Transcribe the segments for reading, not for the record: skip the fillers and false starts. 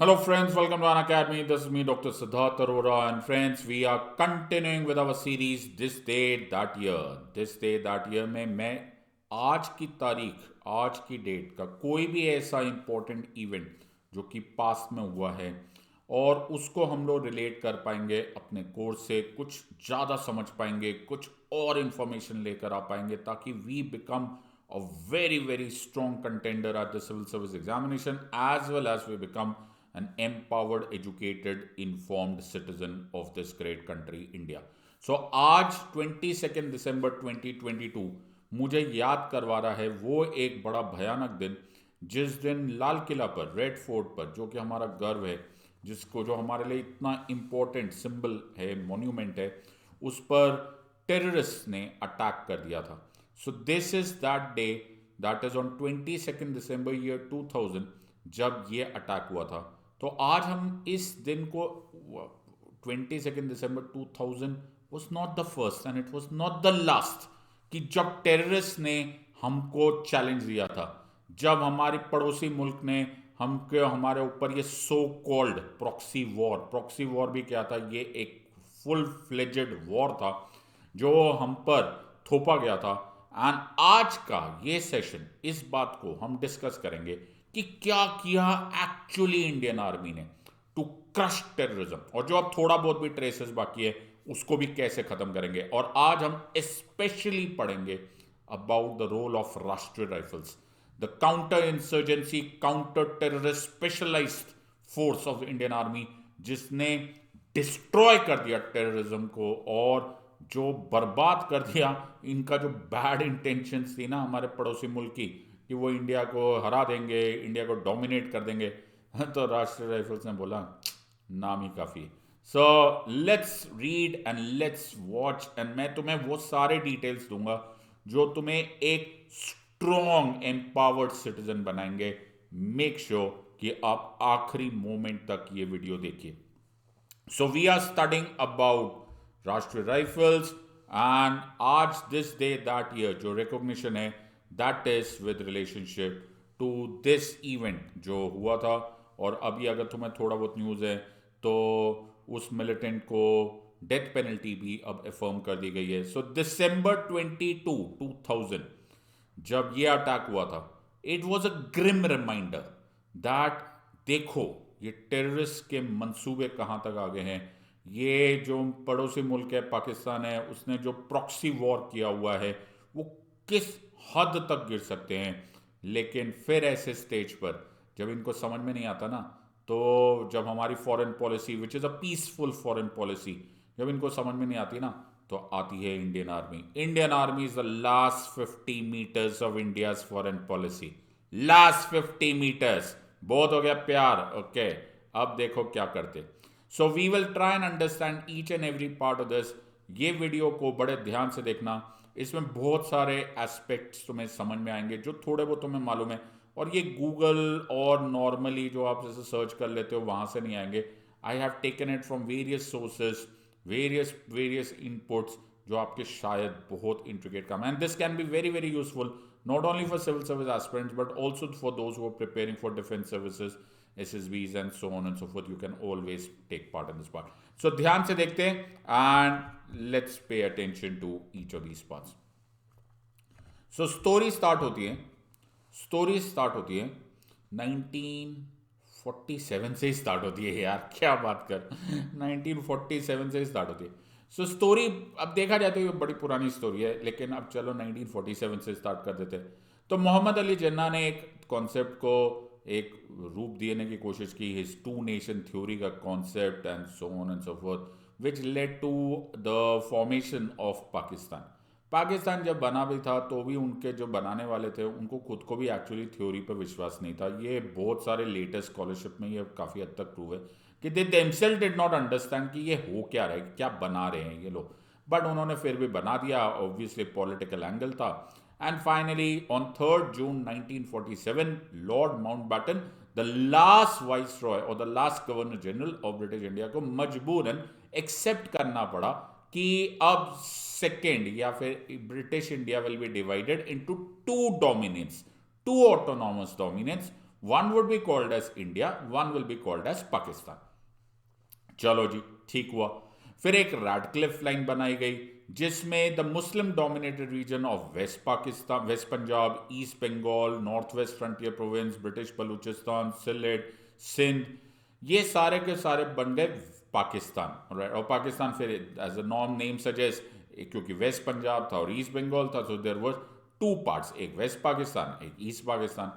Hello, friends. Welcome to An Academy. This is me, Dr. Siddharth Arora. And friends, we are continuing with our series This Day That Year. This Day That Year में मैं आज की तारीख, आज की date का कोई भी ऐसा इम्पोर्टेंट इवेंट जो कि पास्ट में हुआ है और उसको हम लोग रिलेट कर पाएंगे अपने कोर्स से, कुछ ज़्यादा समझ पाएंगे, कुछ और इन्फॉर्मेशन लेकर आ पाएंगे ताकि we become a very strong contender at the civil service examination, as well as we become an empowered, educated, informed citizen of this great country India. So आज 22 दिसंबर 2022 मुझे याद करवा रहा है वो एक बड़ा भयानक दिन जिस दिन लाल किला पर, रेड फोर्ट पर, जो कि हमारा गर्व है, जिसको जो हमारे लिए इतना इम्पोर्टेंट सिंबल है, मॉन्यूमेंट है, उस पर टेररिस्ट ने अटैक कर दिया था. So this is that day, that is on 22 December year 2000 जब ये अटैक हुआ था. तो आज हम इस दिन को 22 दिसंबर 2000 was not the first and it was not the last कि जब टेररिस्ट ने हमको चैलेंज दिया था, जब हमारे पड़ोसी मुल्क ने हमको हमारे ऊपर ये सो कॉल्ड प्रॉक्सी वॉर भी क्या था, ये एक फुल फ्लेजेड वॉर था जो हम पर थोपा गया था. एंड आज का ये सेशन इस बात को हम डिस्कस करेंगे कि क्या किया एक्चुअली इंडियन आर्मी ने टू क्रश टेररिज्म, और जो अब थोड़ा बहुत भी ट्रेसेस बाकी है उसको भी कैसे खत्म करेंगे. और आज हम स्पेशली पढ़ेंगे about the role of Rashtriya Rifles, the counter insurgency counter terrorist specialised force of Indian Army, जिसने डिस्ट्रॉय कर दिया टेररिज्म को और जो बर्बाद कर दिया इनका जो बैड इंटेंशंस थी ना हमारे पड़ोसी मुल्क की कि वो इंडिया को हरा देंगे, इंडिया को डोमिनेट कर देंगे. तो राष्ट्रीय राइफल्स ने बोला नाम ही काफ़ी. So let's read and let's watch, and मैं तुम्हें वो सारे डिटेल्स दूंगा जो तुम्हें एक स्ट्रॉन्ग एम्पावर्ड सिटीजन बनाएंगे. मेक श्योर कि आप आखिरी मोमेंट तक ये वीडियो देखिए. So we are studying about Rashtriya Rifles and आज दिस डे दैट ईयर जो रिकॉग्निशन है that is with relationship to this event जो हुआ था. और अभी अगर तुम्हें थोड़ा बहुत न्यूज़ है तो उस मिलिटेंट को डेथ पेनल्टी भी अब अफर्म कर दी गई है. सो दिसंबर 22 2000 जब ये अटैक हुआ था, it was a grim reminder that देखो ये टेररिस्ट के मंसूबे कहाँ तक आ गए हैं. ये जो पड़ोसी मुल्क है पाकिस्तान है, उसने जो प्रॉक्सी वॉर किया हुआ है वो किस हद तक गिर सकते हैं. लेकिन फिर ऐसे स्टेज पर जब इनको समझ में नहीं आता ना, तो जब हमारी foreign policy which is a peaceful foreign policy जब इनको समझ में नहीं आती ना, तो आती है Indian Army. Indian army is the last 50 metres of India's foreign policy. Last 50 metres बहुत हो गया प्यार. ओके अब देखो क्या करते. So we will try and understand each and every part of this. ये वीडियो को बड़े ध्यान से देखना, इसमें बहुत सारे एस्पेक्ट्स तुम्हें समझ में आएंगे जो थोड़े बहुत तुम्हें मालूम है, और ये गूगल और नॉर्मली जो आप जैसे सर्च कर लेते हो वहाँ से नहीं आएंगे. I have taken it from various sources, various various inputs जो आपके शायद बहुत इंट्रिकेट काम है. And this can be very useful not only for civil service aspirants but also for those who are preparing for defense services, SSBs and so on and so forth. You can always take part in this part. So ध्यान से देखते हैं and let's pay attention to each of these parts. So story start होती है 1947 से ही start होती है. यार क्या बात कर, 1947 से ही स्टार्ट होती है. सो स्टोरी अब देखा जाए तो ये बड़ी पुरानी स्टोरी है, लेकिन अब चलो 1947 से स्टार्ट कर देते हैं. तो मोहम्मद अली जिन्ना ने एक कॉन्सेप्ट को एक रूप देने की कोशिश की, हिज टू नेशन थ्योरी का concept and so on and so forth, which led to the formation of Pakistan. Pakistan जब बना भी था तो भी उनके जो बनाने वाले थे उनको खुद को भी एक्चुअली थ्योरी पर विश्वास नहीं था. ये बहुत सारे लेटेस्ट स्कॉलरशिप में ये काफ़ी हद तक प्रूव है कि they themselves did not understand कि ये हो क्या रहा है, क्या बना रहे हैं ये लोग. बट उन्होंने फिर भी बना दिया, ऑब्वियसली पॉलिटिकल एंगल था. And finally on 3 June 1947 Lord Mountbatten, the last viceroy और the last governor general of British India, को मजबूरन एक्सेप्ट करना पड़ा कि अब सेकेंड या फिर British India will be divided into two dominions, two autonomous dominions. One would be called as India, one will be called as Pakistan. चलो जी, ठीक हुआ। फिर एक रैडक्लिफ लाइन बनाई गई जिसमें the Muslim dominated region of West Pakistan, West Punjab, East Bengal, North West Frontier Province, British Balochistan, Sylhet, Sindh, ये सारे के सारे बन गए पाकिस्तान। और पाकिस्तान फिर as a non name suggest, क्योंकि वेस्ट पंजाब था और ईस्ट बंगाल था, so there was two parts, एक वेस्ट पाकिस्तान, एक east Pakistan.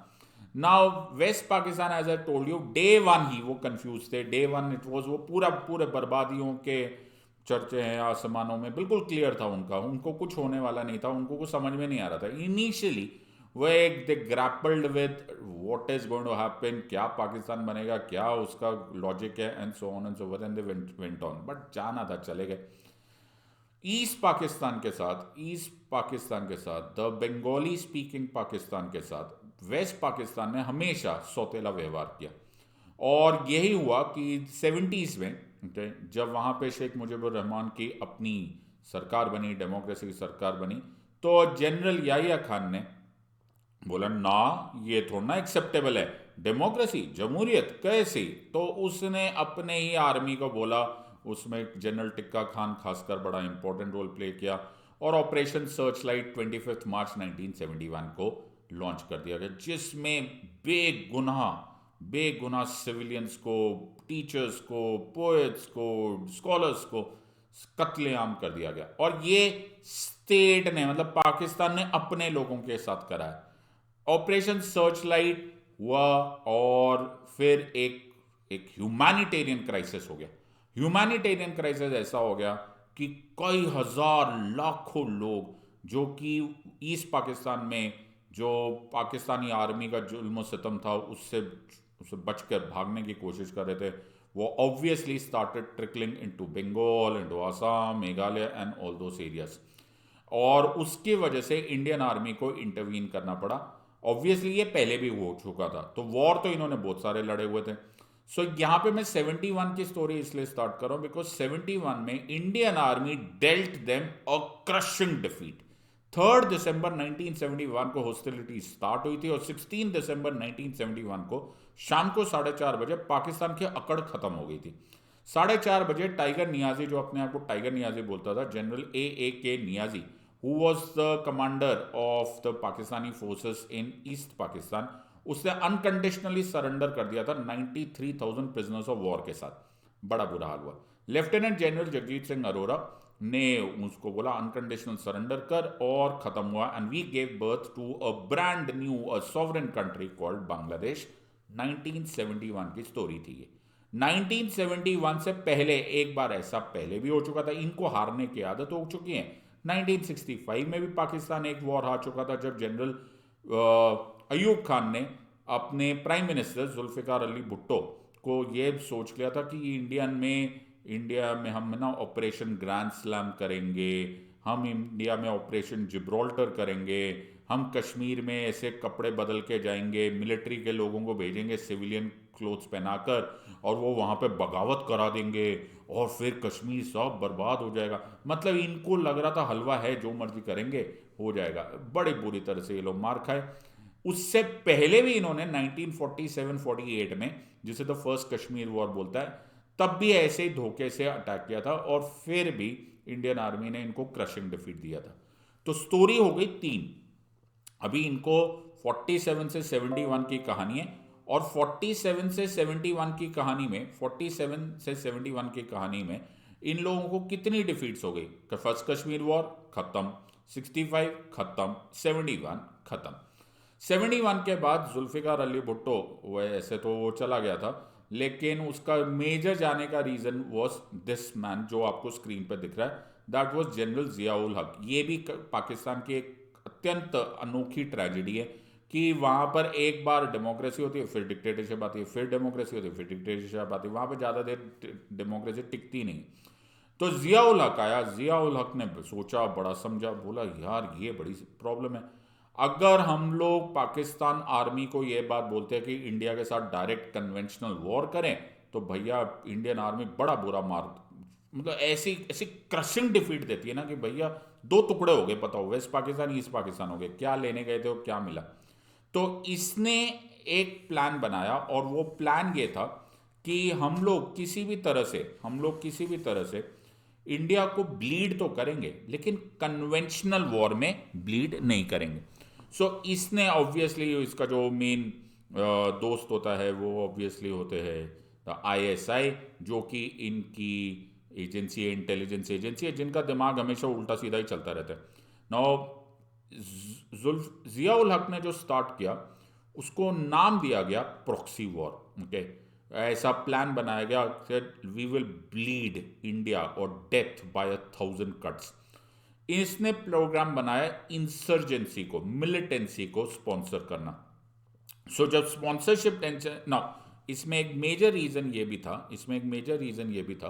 Now west Pakistan, as I told you, day one ही वो कंफ्यूज थे। डे वन इट वाज, वो पूरा पूरे बर्बादियों के चर्चे हैं आसमानों में, बिल्कुल क्लियर था उनका, उनको कुछ होने वाला नहीं था, उनको कुछ समझ में नहीं आ रहा था इनिशियली। वो एक they grappled with what is going to happen, क्या पाकिस्तान बनेगा, क्या उसका लॉजिक है, and so on and so forth, and they went on. But जाना था, चले गए। ईस्ट पाकिस्तान के साथ द बंगाली स्पीकिंग पाकिस्तान के साथ वेस्ट पाकिस्तान ने हमेशा सौतेला व्यवहार किया। और यही हुआ कि 70s में, okay, जब वहाँ पे शेख मुजीबुर रहमान की अपनी सरकार बनी, डेमोक्रेसी की सरकार बनी, तो जनरल याहिया खान ने बोला ना, ये थोड़ा ना एक्सेप्टेबल है, डेमोक्रेसी जमहूरियत कैसी। तो उसने अपने ही आर्मी को बोला, उसमें जनरल टिक्का खान खासकर बड़ा इंपॉर्टेंट रोल प्ले किया, और ऑपरेशन सर्च लाइट 25 मार्च 1971 को लॉन्च कर दिया गया, जिसमें बेगुनाह सिविलियंस को, टीचर्स को, पोएट्स को, स्कॉलर्स को कत्लेआम कर दिया गया। और ये स्टेट ने, मतलब पाकिस्तान ने अपने लोगों के साथ कराया। ऑपरेशन सर्च लाइट हुआ और फिर एक ह्यूमैनिटेरियन क्राइसिस हो गया। ह्यूमैनिटेरियन क्राइसिस ऐसा हो गया कि कई हजार लाखों लोग जो कि ईस्ट पाकिस्तान में जो पाकिस्तानी आर्मी का जुल्म सितम था उससे बचकर भागने की कोशिश कर रहे थे, वो obviously started trickling into Bengal, into Assam, Meghalaya and all those areas. और उसकी वजह से इंडियन आर्मी को इंटरवीन करना पड़ा। ऑब्वियसली ये पहले भी हो चुका था, तो वॉर तो इन्होंने बहुत सारे लड़े हुए थे। सो यहाँ पे मैं 71 की स्टोरी इसलिए स्टार्ट कर रहा हूं बिकॉज 71 में Indian army dealt them a crushing defeat. 3 दिसंबर 1971 को हॉस्टिलिटी स्टार्ट हुई थी और 16 दिसंबर 1971 को शाम को 4:30 बजे पाकिस्तान की अकड़ खत्म हो गई थी। 4:30 बजे टाइगर नियाजी, जो अपने आप को टाइगर नियाजी बोलता था, general A.A.K. Niazi, who was the commander of the Pakistani forces in East Pakistan, उसने अनकंडीशनली सरेंडर कर दिया था 93,000 प्रिजनर्स ऑफ वॉर के साथ। बड़ा बुरा हाल हुआ। लेफ्टिनेंट जनरल जगजीत सिंह अरोरा ने उसको बोला अनकंडीशनल सरेंडर कर, और खत्म हुआ। And we gave birth to a brand new, a sovereign country called Bangladesh. 1971 की स्टोरी थी ये। 1971 से पहले एक बार ऐसा पहले भी हो चुका था, इनको हारने की आदत हो चुकी है। 1965 में भी पाकिस्तान एक वॉर हार चुका था, जब जनरल अयूब खान ने अपने प्राइम मिनिस्टर जुल्फिकार अली भुट्टो को ये सोच लिया था कि इंडिया में हम ना ऑपरेशन ग्रैंड स्लैम करेंगे, हम इंडिया में ऑपरेशन जिब्राल्टर करेंगे, हम कश्मीर में ऐसे कपड़े बदल के जाएंगे, मिलिट्री के लोगों को भेजेंगे सिविलियन क्लोथ्स पहनाकर, और वो वहाँ पे बगावत करा देंगे, और फिर कश्मीर सब बर्बाद हो जाएगा। मतलब इनको लग रहा था हलवा है, जो मर्जी करेंगे हो जाएगा। बड़ी बुरी तरह से ये लोग मार खाए। उससे पहले भी इन्होंने 1947-48 में, जिसे द फर्स्ट कश्मीर वॉर बोलता है, तब भी ऐसे ही धोखे से अटैक किया था, और फिर भी इंडियन आर्मी ने इनको क्रशिंग डिफीट दिया था। तो स्टोरी हो गई 3। अभी इनको 47 से 71 की कहानी है, और 47 से 71 की कहानी में 47 से 71 की कहानी में इन लोगों को कितनी डिफीट्स हो गई? फर्स्ट कश्मीर वॉर खत्म, 65 खत्म, 71 खत्म। 71 के बाद जुल्फिकार अली भुट्टो, वैसे तो वो चला गया था, लेकिन उसका मेजर जाने का रीजन वॉज दिस मैन जो आपको स्क्रीन पर दिख रहा है, दैट वॉज जनरल जियाउल हक। ये भी पाकिस्तान की एक अत्यंत अनोखी ट्रेजेडी है कि वहाँ पर एक बार डेमोक्रेसी होती है, फिर डिक्टेटरशिप आती है, फिर डेमोक्रेसी होती है, फिर डिक्टेटरशिप आती है, वहाँ पर ज़्यादा देर डेमोक्रेसी टिकती नहीं। तो जियाउल हक आया, जियाउल हक ने सोचा, बड़ा समझा, बोला यार ये बड़ी प्रॉब्लम है। अगर हम लोग पाकिस्तान आर्मी को ये बात बोलते हैं कि इंडिया के साथ डायरेक्ट कन्वेंशनल वॉर करें, तो भैया इंडियन आर्मी बड़ा बुरा मार, मतलब ऐसी ऐसी क्रशिंग डिफीट देती है ना कि भैया 2 टुकड़े हो गए, पता हो, वेस्ट पाकिस्तान ईस्ट पाकिस्तान हो गए, क्या लेने गए थे और क्या मिला। तो इसने एक प्लान बनाया, और वो प्लान ये था कि हम लोग किसी भी तरह से इंडिया को ब्लीड तो करेंगे, लेकिन कन्वेंशनल वॉर में ब्लीड नहीं करेंगे। सो इसने ऑब्वियसली, इसका जो मेन दोस्त होता है वो ऑब्वियसली होते हैं द आईएसआई, जो कि इनकी एजेंसी है, इंटेलिजेंस एजेंसी है, जिनका दिमाग हमेशा उल्टा सीधा ही चलता रहता है। नाउ जिया उल हक ने जो स्टार्ट किया, उसको नाम दिया गया प्रॉक्सी वॉर। ओके, ऐसा प्लान बनाया गया कि वी विल ब्लीड इंडिया और डेथ बाय 1,000 कट्स। इसने प्रोग्राम बनाया इंसर्जेंसी को, मिलिटेंसी को स्पॉन्सर करना। जब स्पॉन्सरशिप टेंशन ना, इसमें एक मेजर रीजन ये भी था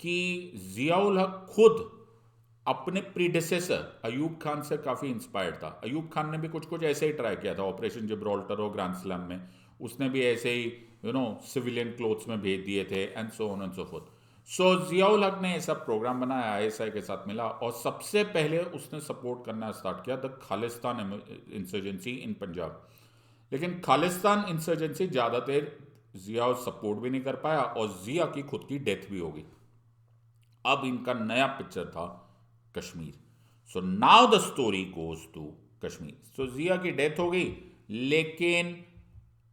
कि जियाउल हक खुद अपने प्रीडिसेसर अयूब खान से काफ़ी इंस्पायर्ड था। अयूब खान ने भी कुछ कुछ ऐसे ही ट्राई किया था, ऑपरेशन जिब्राल्टर और ग्रैंड स्लैम में उसने भी ऐसे ही सिविलियन क्लोथ्स में भेज दिए थे, and so on and so forth. So Ziaul Haq ने ऐसा प्रोग्राम बनाया, आईएसआई के साथ मिला, और सबसे पहले उसने सपोर्ट करना स्टार्ट किया द खालिस्तान इंसर्जेंसी इन पंजाब। लेकिन खालिस्तान इंसर्जेंसी ज़्यादा देर जिया सपोर्ट भी नहीं कर पाया, और जिया की खुद की डेथ भी हो गई। अब इनका नया पिक्चर था Kashmir. So now the story goes to Kashmir. So Zia की डेथ हो गई, लेकिन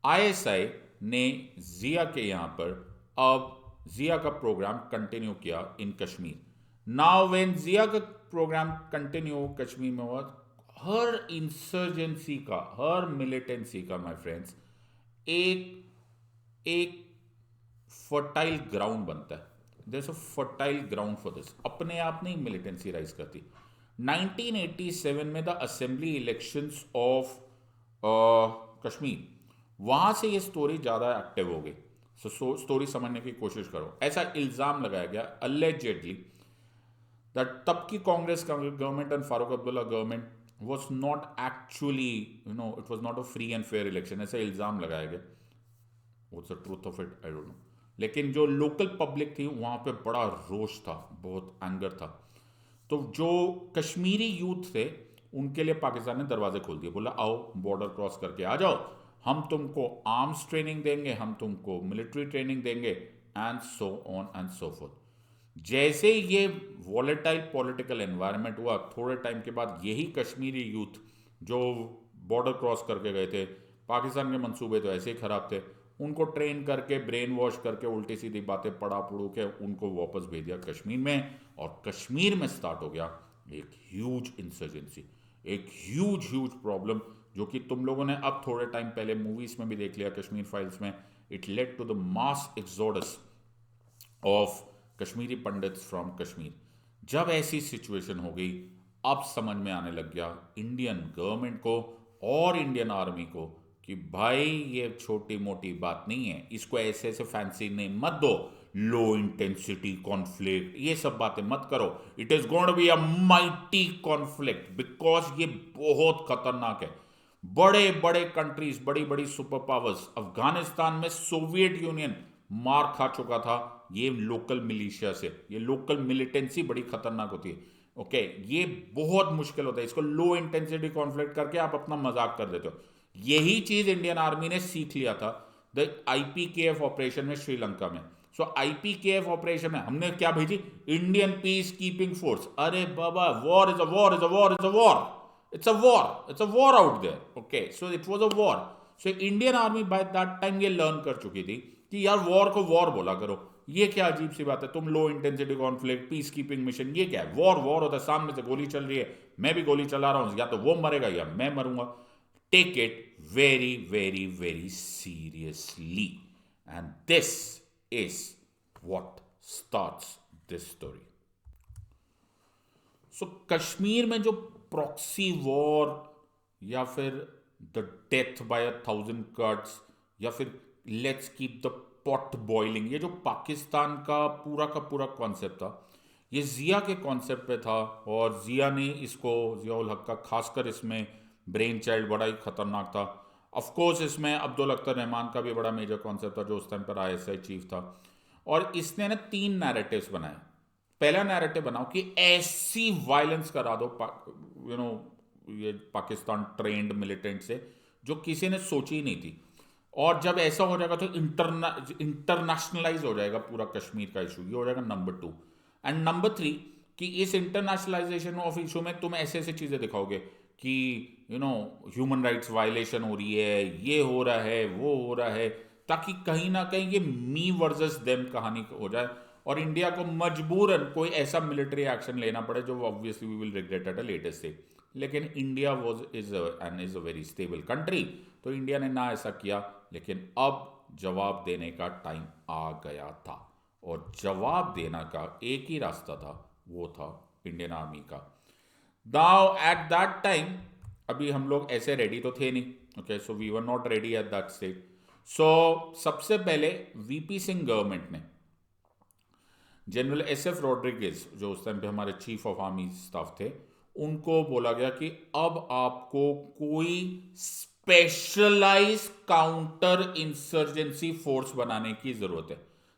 आईएसआई ने जिया के यहां पर अब जिया का प्रोग्राम कंटिन्यू किया in Kashmir. Now when Zia का प्रोग्राम कंटिन्यू कश्मीर में हुआ, हर इंसर्जेंसी का, हर मिलिटेंसी का, माय फ्रेंड्स, एक एक फर्टाइल ग्राउंड बनता है। There is a fertile ground for this. अपने आप नहीं मिलिटेंसी राइज करती। 1987 में the assembly elections of Kashmir, वहां से ये स्टोरी ज़्यादा एक्टिव हो गई। सो स्टोरी समझने की कोशिश करो। ऐसा इल्ज़ाम लगाया गया अलेजेडली दैट तब की Congress government and Farooq Abdullah government was not actually, it was not a free and fair election, ऐसा इल्ज़ाम लगाया गया। What's the truth of it? I don't know. लेकिन जो लोकल पब्लिक थी वहाँ पे बड़ा रोष था, बहुत एंगर था। तो जो कश्मीरी यूथ थे, उनके लिए पाकिस्तान ने दरवाजे खोल दिए, बोला आओ बॉर्डर क्रॉस करके आ जाओ, हम तुमको आर्म्स ट्रेनिंग देंगे, हम तुमको मिलिट्री ट्रेनिंग देंगे, and so on and so fourth. जैसे ये वॉलेटाइल पॉलिटिकल एनवायरनमेंट हुआ, थोड़े टाइम के बाद यही कश्मीरी यूथ जो बॉर्डर क्रॉस करके गए थे, पाकिस्तान के मंसूबे तो ऐसे ही खराब थे, उनको ट्रेन करके, ब्रेन वॉश करके, उल्टी सीधी बातें पढ़ा पढ़ू के उनको वापस भेज दिया कश्मीर में। और कश्मीर में स्टार्ट हो गया एक ह्यूज इंसर्जेंसी, एक ह्यूज ह्यूज प्रॉब्लम, जो कि तुम लोगों ने अब थोड़े टाइम पहले मूवीज में भी देख लिया, कश्मीर फाइल्स में। It led to the mass exodus of Kashmiri pandits from Kashmir. जब ऐसी सिचुएशन हो गई, अब समझ में आने लग गया इंडियन गवर्नमेंट को और इंडियन आर्मी को कि भाई ये छोटी मोटी बात नहीं है, इसको ऐसे ऐसे फैंसी नेम मत दो, लो इंटेंसिटी कॉन्फ्लिक्ट, ये सब बातें मत करो। It is going to be a mighty conflict, because ये बहुत खतरनाक है। बड़े बड़े कंट्रीज, बड़ी बड़ी सुपर पावर्स, अफगानिस्तान में सोवियत यूनियन मार खा चुका था ये लोकल मिलिशिया से। ये लोकल मिलिटेंसी बड़ी खतरनाक होती है। ओके, ये बहुत मुश्किल होता है, इसको लो इंटेंसिटी कॉन्फ्लिक्ट करके आप अपना मजाक कर देते हो। यही चीज इंडियन आर्मी ने सीख लिया था द आईपीकेएफ ऑपरेशन में श्रीलंका में। सो आईपीकेएफ ऑपरेशन में हमने क्या भेजी? Indian peace keeping force. अरे बाबा, war is a war is a war is a war, it's a war, it's a war out there. Okay, so it was a war. So Indian army by that time ये learn कर चुकी थी कि यार war को war बोला करो। ये क्या अजीब सी बात है, तुम low intensity conflict, peace keeping mission, ये क्या है? वॉर वॉर होता है, सामने से गोली चल रही है, मैं भी गोली चला रहा हूं, या तो वो मरेगा या मैं मरूंगा। Take it very, very, very seriously. And this is what starts this story. So, Kashmir में जो प्रॉक्सी वॉर या फिर द डेथ बाय 1,000 cuts या फिर let's keep the pot boiling, ये जो पाकिस्तान का पूरा कॉन्सेप्ट था, ये जिया के कॉन्सेप्ट पे था। और जिया ने इसको, जियाउल हक का खासकर इसमें ब्रेन चाइल्ड बड़ा ही खतरनाक था। ऑफ कोर्स इसमें अब्दुल अख्तर रहमान का भी बड़ा मेजर कॉन्सेप्ट था, जो उस टाइम पर आईएसआई चीफ था। और इसने ना 3 नैरेटिव्स बनाए। पहला नैरेटिव बनाओ कि ऐसी वायलेंस करा दो ये पाकिस्तान ट्रेंड मिलिटेंट से जो किसी ने सोची ही नहीं थी। और जब ऐसा हो जाएगा तो इंटरनेशनलाइज हो जाएगा पूरा कश्मीर का इशू, ये हो जाएगा नंबर 2। एंड नंबर 3, कि इस इंटरनेशनलाइजेशन ऑफ इशू में तुम ऐसे ऐसे चीजें दिखाओगे कि ह्यूमन राइट्स वायलेशन हो रही है, ये हो रहा है, वो हो रहा है, ताकि कहीं ना कहीं ये मी वर्सेस देम कहानी हो जाए और इंडिया को मजबूरन कोई ऐसा मिलिट्री एक्शन लेना पड़े जो obviously we will regret at a latest stage. लेकिन India was is a very stable country, तो इंडिया ने ना ऐसा किया। लेकिन अब जवाब देने का टाइम आ गया था, और जवाब देना का एक ही रास्ता था, वो था इंडियन आर्मी का। नाउ एट दैट टाइम अभी हम लोग ऐसे रेडी तो थे नहीं, okay, so we were not ready at that stage. So सबसे पहले वीपी सिंह गवर्नमेंट ने जनरल एस एफ रॉड्रिगेज, जो उस टाइम पे हमारे चीफ ऑफ आर्मी स्टाफ थे, उनको बोला गया कि अब आपको कोई स्पेशलाइज काउंटर इंसर्जेंसी फोर्स बनाने की जरूरत है।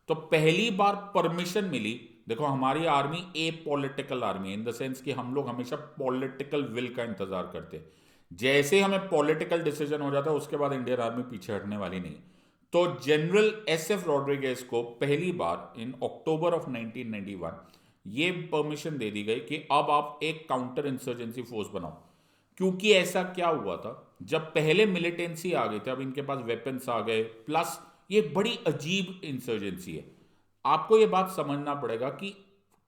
तो पहली बार परमिशन मिली। देखो, हमारी army A political army, in the sense कि हम लोग हमेशा पॉलिटिकल विल का इंतजार करते हैं। जैसे हमें पॉलिटिकल डिसीजन हो जाता है, उसके बाद इंडियन आर्मी पीछे हटने वाली नहीं। तो जनरल एस एफ रॉड्रिगेज को पहली बार इन अक्टूबर ऑफ 1991 ये परमिशन दे दी गई कि अब आप एक काउंटर इंसर्जेंसी फोर्स बनाओ। क्योंकि ऐसा क्या हुआ था, जब पहले मिलिटेंसी आ गई थी, अब इनके पास वेपन्स आ गए, प्लस ये बड़ी अजीब इंसर्जेंसी है। आपको ये बात समझना पड़ेगा कि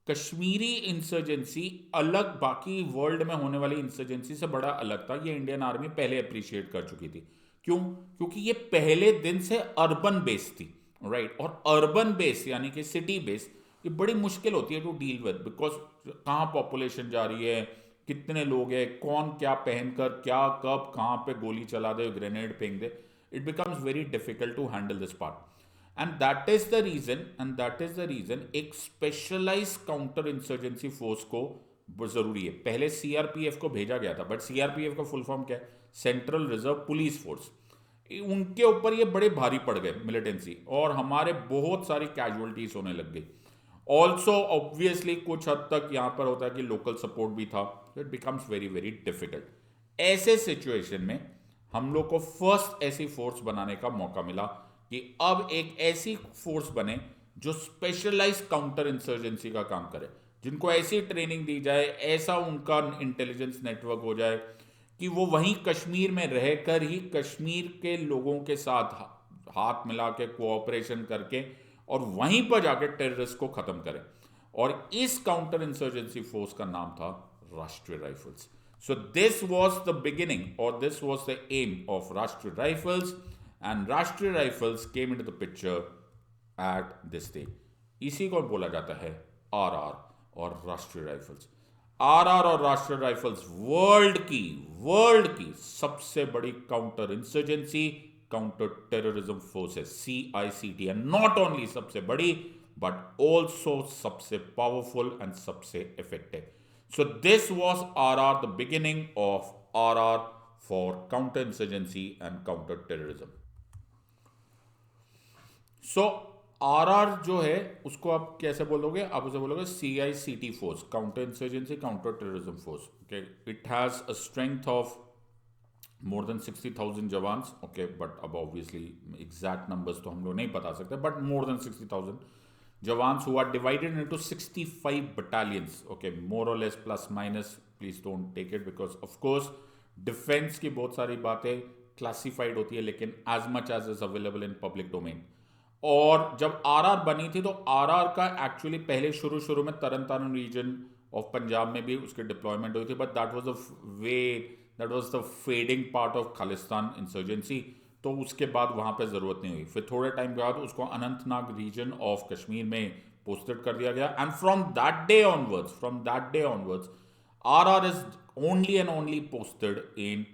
कश्मीरी इंसर्जेंसी अलग बाकी वर्ल्ड में होने वाली इंसर्जेंसी से बड़ा अलग था। ये इंडियन आर्मी पहले अप्रिशिएट कर चुकी थी। क्यों? क्योंकि ये पहले दिन से अर्बन बेस थी, राइट। और अर्बन बेस यानी कि सिटी बेस, ये बड़ी मुश्किल होती है टू डील विद, बिकॉज कहाँ पॉपुलेशन जा रही है, कितने लोग हैं, कौन क्या पहनकर क्या कब कहाँ पे गोली चला दे, ग्रेनेड फेंक दे, it becomes very difficult to handle this part. And that is the reason एक स्पेशलाइज काउंटर इंसर्जेंसी फोर्स को जरूरी है। पहले सीआरपीएफ को भेजा गया था, बट सीआरपीएफ का फुल फॉर्म क्या है? Central reserve police force. उनके ऊपर ये बड़े भारी पड़ गए मिलिटेंसी, और हमारे बहुत सारी कैजुअलिटीज होने लग गई। ऑल्सो ऑब्वियसली कुछ हद तक यहां पर होता है कि लोकल सपोर्ट भी था, तो it becomes very very difficult. ऐसे सिचुएशन में हम लोग को फर्स्ट ऐसी फोर्स बनाने का मौका मिला कि अब एक ऐसी फोर्स बने जो स्पेशलाइज काउंटर इंसर्जेंसी का काम करे, जिनको ऐसी ट्रेनिंग दी जाए, ऐसा उनका इंटेलिजेंस नेटवर्क हो जाए कि वो वहीं कश्मीर में रहकर ही कश्मीर के लोगों के साथ हाथ मिला के कोऑपरेशन करके और वहीं पर जाके टेररिस्ट को खत्म करें। और इस काउंटर इंसर्जेंसी फोर्स का नाम था Rashtriya Rifles. So this was the beginning, और this was the aim of Rashtriya Rifles, and Rashtriya Rifles came into the picture at this day. इसी को बोला जाता है आरआर और राष्ट्रीय राइफल्स। आरआर और राष्ट्रीय राइफल्स वर्ल्ड की सबसे बड़ी counter insurgency, counter terrorism force है, CICT। एंड नॉट ओनली सबसे बड़ी, बट ऑल्सो सबसे पावरफुल एंड सबसे effective. So this was RR, the beginning of RR for counter insurgency and counter terrorism. So RR जो है उसको आप कैसे बोलोगे? आप उसे बोलोगे CICT force, counter insurgency counter terrorism force. Okay, it has a strength of more than 60,000 jawans. Okay, but अब ऑब्वियसली एग्जैक्ट नंबर्स तो हम लोग नहीं बता सकते, but more than 60,000 jawans who are divided into 65 battalions। Okay, more और less, plus minus, please don't take it, because of course defence की बहुत सारी बातें क्लासिफाइड होती है, लेकिन as much as is available in public domain. और जब आरआर बनी थी तो आरआर का एक्चुअली पहले शुरू शुरू में तरन तारण रीजन ऑफ पंजाब में भी उसकी डिप्लॉयमेंट हुई थी, but that was the fading part of Khalistan insurgency. तो उसके बाद वहां पे जरूरत नहीं हुई। फिर थोड़े टाइम के बाद उसको अनंतनाग रीजन ऑफ कश्मीर में पोस्टेड कर दिया गया, and from that day onwards RR is only and only posted in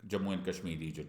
Jammu and Kashmir region.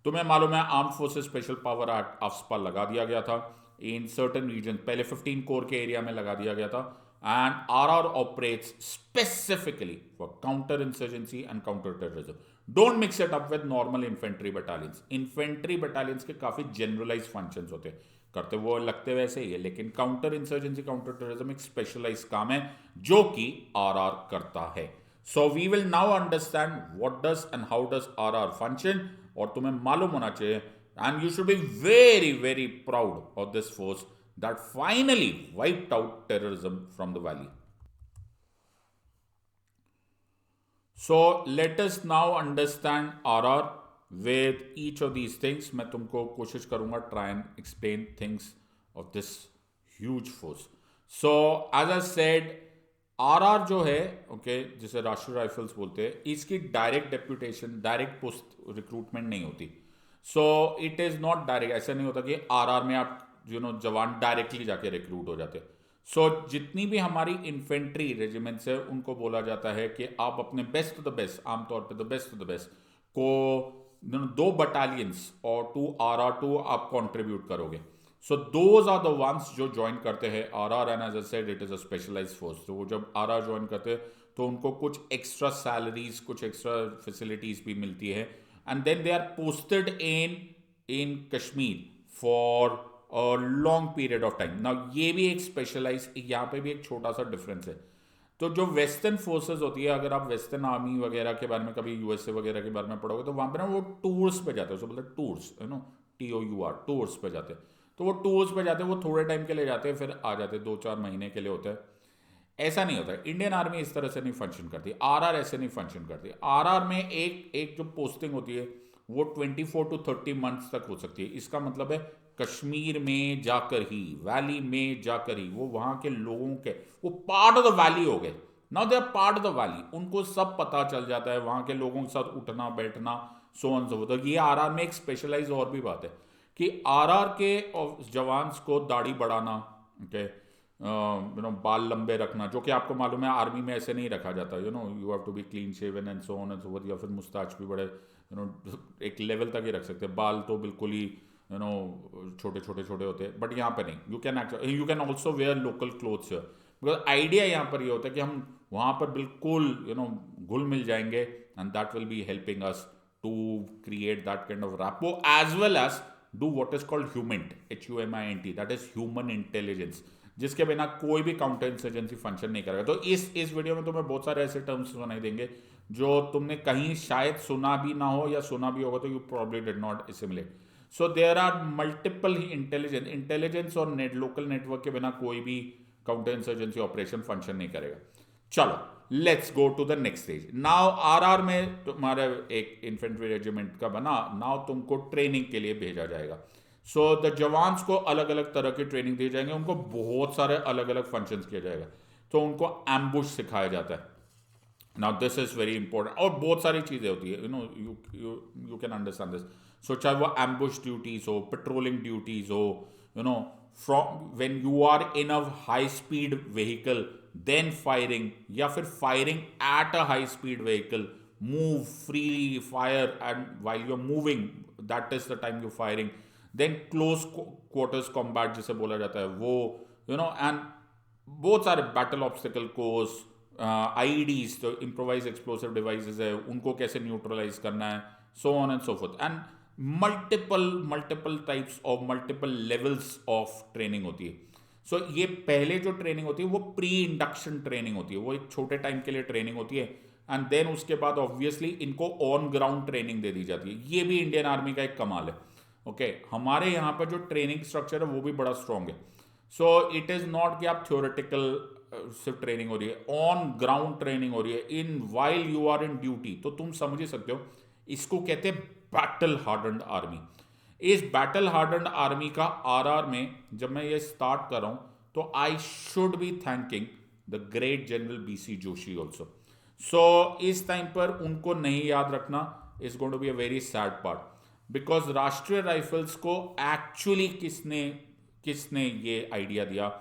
तुम्हें मालूम है arm forces special power act AFSPA लगा दिया गया था इन सर्टन रीजन, पहले 15 कोर के एरिया में लगा दिया गया था। And RR operates specifically for counter insurgency and counter terrorism. Don't mix it up with normal infantry battalions. Infantry battalions के काफी जनरलाइज फंक्शंस होते हैं, करते वो लगते वैसे ही है, लेकिन काउंटर इंसर्जेंसी काउंटर टेररिज्म एक स्पेशलाइज काम है जो कि आरआर करता है। So we will now understand what does and how does RR function. और तुम्हें मालूम होना चाहिए And you should be very, very proud of this force that finally wiped out terrorism from the valley. So let us now understand RR with each of these things. मैं तुमको कोशिश करूंगा try and explain things of this huge force. So as I said, RR जो है okay जिसे राष्ट्रीय rifles बोलते हैं, इसकी direct deputation, direct post recruitment नहीं होती. So it is not direct. ऐसा नहीं होता कि आरआर में आप जवान डायरेक्टली जाके रिक्रूट हो जाते. सो जितनी भी हमारी इन्फेंट्री रेजिमेंट्स है उनको बोला जाता है कि आप अपने बेस्ट टू द बेस्ट, आमतौर पे the best to the best को 2 बटालियंस और 2 RR2 आप कंट्रीब्यूट करोगे. So those are the ones जो ज्वाइन करते हैं RR. And as I said it is a specialised force. तो वो जब RR ज्वाइन करते हैं तो उनको कुछ एक्स्ट्रा सैलरीज, कुछ एक्स्ट्रा फैसिलिटीज भी मिलती है. And then they are posted in Kashmir for long period of time. ना ये भी एक स्पेशलाइज, यहाँ पे भी एक छोटा सा डिफरेंस है. तो जो वेस्टर्न फोर्सेज होती है, अगर आप वेस्टर्न आर्मी वगैरह के बारे में कभी यूएसए वगैरह के बारे में पढ़ोगे तो वहाँ पे ना वो टूर्स पे जाते हैं. उसको बोलते हैं टूर्स, TOUR, टूर्स पे जाते हैं. तो वो टूर्स पे जाते हैं, वो थोड़े टाइम के लिए जाते हैं, फिर आ जाते हैं, 2-4 महीने के लिए होता है. ऐसा नहीं होता. इंडियन आर्मी इस तरह से नहीं फंक्शन करती. आरआर ऐसे नहीं फंक्शन करती. आरआर में एक जो पोस्टिंग होती है वो 24 to 30 मंथ्स तक हो सकती है. इसका मतलब है कश्मीर में जाकर ही, वैली में जाकर ही, वो वहाँ के लोगों के, वो पार्ट ऑफ द वैली हो गए. Now they are part of the valley. उनको सब पता चल जाता है, वहाँ के लोगों के साथ उठना बैठना, सो ऑन सो. तो ये आरआर में एक स्पेशलाइज और भी बात है कि आरआर के जवान्स को दाढ़ी बढ़ाना, ओके, बाल लंबे रखना, जो कि आपको मालूम है आर्मी में ऐसे नहीं रखा जाता. You have to be clean shaven and so on and so forth. या फिर मुस्ताच भी बड़े एक लेवल तक ही रख सकते हैं. बाल तो बिल्कुल ही छोटे छोटे छोटे होते हैं. बट यहाँ पे नहीं. You can also wear local clothes. Because idea यहाँ पर ये होता है कि हम वहाँ पर बिल्कुल घुल मिल जाएंगे and that will be helping us to create that kind of rapport as well as do what is called HUMINT, HUMINT, that is human intelligence, जिसके बिना कोई भी काउंटर इंसर्जेंसी फंक्शन नहीं करेगा. तो इस वीडियो में तुम्हें बहुत सारे ऐसे टर्म्स सुनाई देंगे जो तुमने कहीं शायद सुना भी ना हो, या सुना भी होगा तो you probably did not assimilate. So there are multiple intelligence और लोकल नेटवर्क के बिना कोई भी काउंटर इंसर्जेंसी ऑपरेशन फंक्शन नहीं करेगा. चलो let's go to the next stage. Now RR में तुम्हारे एक इन्फेंट्री रेजिमेंट का बना. नाउ तुमको ट्रेनिंग के लिए भेजा जाएगा. सो द जवान्स को अलग अलग तरह की ट्रेनिंग दी जाएंगे. उनको बहुत सारे अलग अलग फंक्शंस किया जाएगा. तो उनको एम्बुश सिखाया जाता है. Now this is very important. और बहुत सारी चीज़ें होती है, you can understand this. So चाहे वो एम्बुश ड्यूटीज हो, पेट्रोलिंग ड्यूटीज हो, from when you are in a high speed vehicle then firing, या फिर firing at a high speed vehicle, move freely, fire and while you are moving, that is the time you firing. Then close quarters combat जिसे बोला जाता है वो, and बहुत सारे battle obstacle course, IEDs, तो इम्प्रोवाइज एक्सप्लोसिव डिवाइसेस है, उनको कैसे न्यूट्रलाइज करना है, सो on and so fourth. And multiple types of multiple levels of training होती है. सो ये पहले जो ट्रेनिंग होती है वो प्री इंडक्शन ट्रेनिंग होती है. वो एक छोटे टाइम के लिए ट्रेनिंग होती है. एंड देन उसके बाद ऑब्वियसली इनको ऑन ग्राउंड ट्रेनिंग दे दी जाती है. ये भी इंडियन आर्मी का एक कमाल है. ओके, हमारे यहाँ पर जो ट्रेनिंग स्ट्रक्चर है वो भी बड़ा स्ट्रॉन्ग है. सो इट इज़ नॉट कि आप थ्योरेटिकल सिर्फ ट्रेनिंग हो रही है, ऑन ग्राउंड ट्रेनिंग हो रही है in while you are in duty. तो तुम समझ ही सकते हो, इसको कहते हैं बैटल हार्डन्ड आर्मी. इस बैटल हार्डन्ड आर्मी का आरआर में जब मैं ये स्टार्ट कर रहा हूं तो I should be thanking the great general BC Joshi also. So इस टाइम पर उनको नहीं याद रखना is going to be a very sad part, because Rashtriya Rifles को एक्चुअली किसने ये आइडिया दिया,